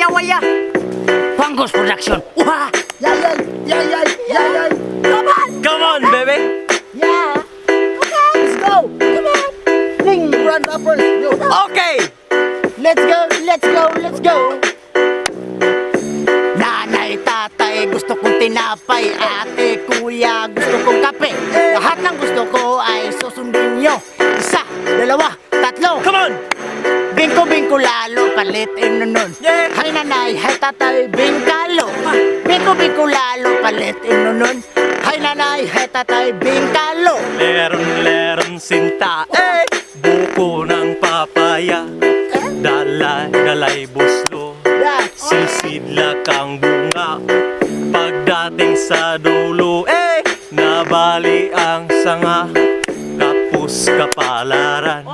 waya-waya. Pangos Production. Wah! Yeah. Come on, baby. Yeah. Okay, let's go. Come on. Sing, grandpappers. Yo. Okay. Let's go. Nanay, tatay, gusto kong tinapay. Ate, kuya, gusto kong kape. Lahat ng gusto ko ay susundin nyo. Isa, dalawa, tatlo. Come on. Bingko-bingko lalo, palitin nun. Yeah. Hay nanay, hay tatay, bingkalo. Bingko-bingko lalo, palitin nun. Hay nanay, hay tatay, bingkalo. Leron sinta. Buko ng papaya. Dalay buslo. Sisidlak ang bunga. Pagdating sa dulo, nabali ang sanga. Kapus kapalaran.